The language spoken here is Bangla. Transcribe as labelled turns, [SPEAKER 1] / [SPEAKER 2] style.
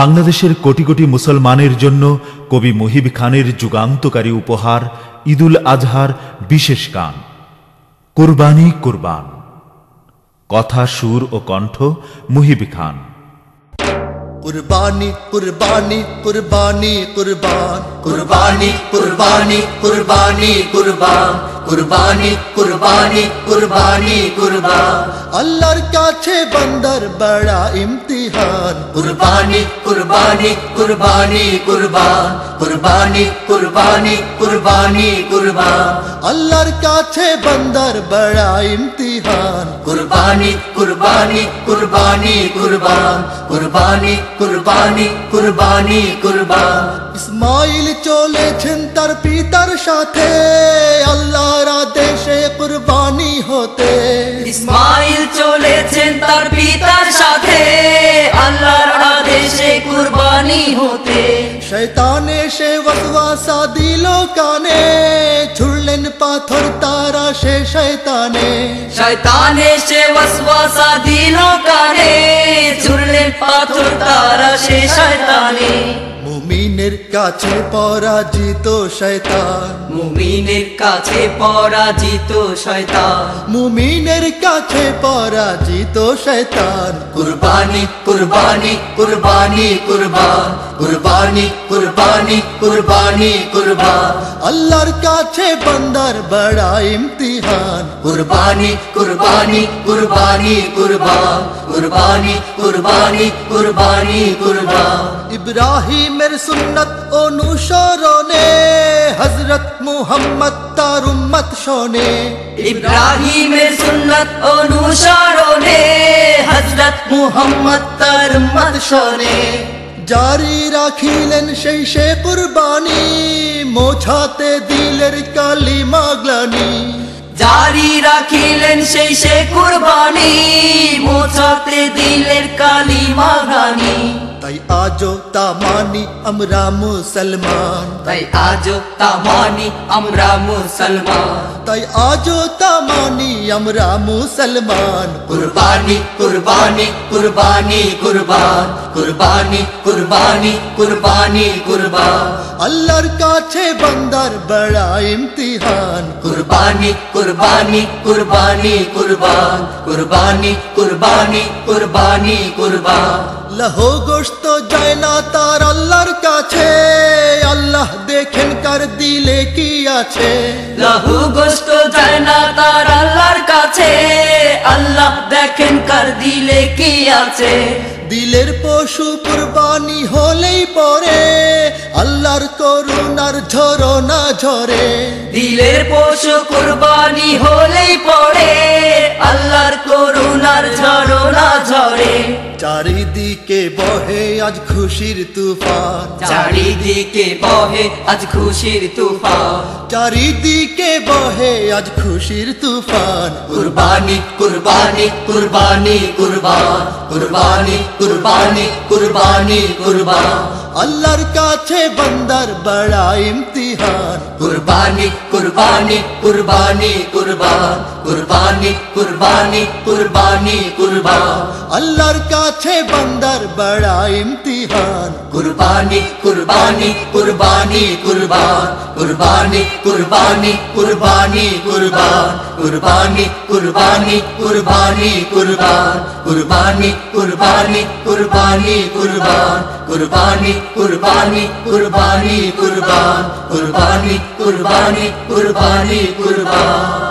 [SPEAKER 1] বাংলাদেশের কোটি কোটি মুসলমানের জন্য কবি মুহিব খানের যুগান্তকারী উপহার ঈদুল আজহার বিশেষ গান কুরবানি কুরবান। কথা, সুর ও কণ্ঠ মুহিব খান।
[SPEAKER 2] कुर्बानी कुर्बानी कुर्बानी कुर्बान कुर्बानी कुर्बानी कुर्बानी कुर्बान कुर्बानी कुर्बानी कुर्बानी कुर्बान अल्लाहर काछे बंदर बड़ा इम्तिहान कुर्बानी कुर्बानी कुर्बानी कुर्बान कुर्बानी कुर्बानी कुर्बानी कुर्बान अल्लाहर काछे बंदर बड़ा इम्तिहान कुर्बानी कुर्बानी कुर्बानी कुर्बान कुर्बानी कुर्बानी कुर्बानी कुर्बान इस्माइल चलेছেন তার পিতার সাথে আল্লাহর আদেশে কুরবানি হতে
[SPEAKER 3] ইসমাইল চলেছেন তার পিতার সাথে আল্লাহর আদেশে কুরবানি হতে
[SPEAKER 2] শয়তান এসে ওয়াসওয়াসা দিল কানে ছুড়লেন পাথর তারা সে
[SPEAKER 3] শয়তান এসে ওয়াসওয়াসা দিল কানে ছুড়লেন পাথর তারা সে শয়তানে
[SPEAKER 2] মুমিনের কাছে পরাজিত শয়তান
[SPEAKER 3] মুমিনের কাছে পরাজিত শয়তান
[SPEAKER 2] মুমিনের কাছে পরাজিত শয়তান
[SPEAKER 3] কুরবানি কুরবানি কুরবানি কুরবান কুরবানি কুরবানি কুরবানি কুরবান
[SPEAKER 2] আল্লাহর কাছে বান্দার বড় ইমতিহান
[SPEAKER 3] কুরবানি কুরবানি কুরবানি কুরবান কুরবানি কুরবানি কুরবানি কুরবান
[SPEAKER 2] ইব্রাহিমের সুন্নাত অনুসরণে হযরত মুহাম্মদ তার উম্মত শোনে
[SPEAKER 3] ইব্রাহিমের সুন্নাত অনুসরণে হযরত মুহাম্মদ তার উম্মত শোনে
[SPEAKER 2] জারি রাখিলেন সেই সে কুরবানি মোছাতে দিলের কালিমা গ্লানি
[SPEAKER 3] জারি রাখিলেন সেই সে কুরবানি মোছাতে দিলের কালিমা গ্লানি
[SPEAKER 2] তাই আজও তা মানি আমরা মুসলমান
[SPEAKER 3] তাই আজও তা মানি আমরা মুসলমান
[SPEAKER 2] তাই আজও তা মানি আমরা মুসলমান
[SPEAKER 3] কুরবানি কুরবানি কুরবানি কুরবান কুরবানি কুরবানি কুরবানি কুরবান
[SPEAKER 2] আল্লাহর কাছে বান্দার বড় ইমতিহান
[SPEAKER 3] কুরবানি কুরবানি কুরবানি কুরবান কুরবানি কুরবানি কুরবানি কুরবান
[SPEAKER 2] লহো গোশত যায় না তার আল্লাহর কাছে আল্লাহ দেখেন কার দিলে কি আছে
[SPEAKER 3] লহু গোশত যায় না তার আল্লাহর কাছে আল্লাহ দেখেন কার দিলে কি আছে
[SPEAKER 2] দিলের পশু কুরবানি হলেই পরে আল্লাহর করুণার ঝরনা ঝরে
[SPEAKER 3] দিলের পশু কুরবানি হলেই পড়ে আল্লাহর করুণার ঝরনা ঝরে
[SPEAKER 2] চারিদিকে বহে আজ খুশির তুফান
[SPEAKER 3] চারিদিকে বহে আজ খুশির তুফান
[SPEAKER 2] চারিদিকে বহে আজ খুশির তুফান
[SPEAKER 3] কুরবানি কুরবানি কুরবানি কুরবান কুরবানি কুরবানি কুরবানি কুরবান
[SPEAKER 2] আল্লাহর কাছে বান্দার বড় ইমতিহান
[SPEAKER 3] কুরবানি কুরবানি কুরবানি কুরবান কুরবানি কুরবানি কুরবানি কুরবান
[SPEAKER 2] আল্লাহর কাছে বান্দার বড় ইমতিহান
[SPEAKER 3] কুরবানি কুরবানি কুরবানি কুরবান কুরবানি কুরবানি কুরবানি কুরবান কুরবানি কুরবানি কুরবানি কুরবান কুরবানি কুরবানি কুরবানি কুরবান কুরবানি কুরবানি কুরবানি কুরবান কুরবানি কুরবানি কুরবানি কুরবান।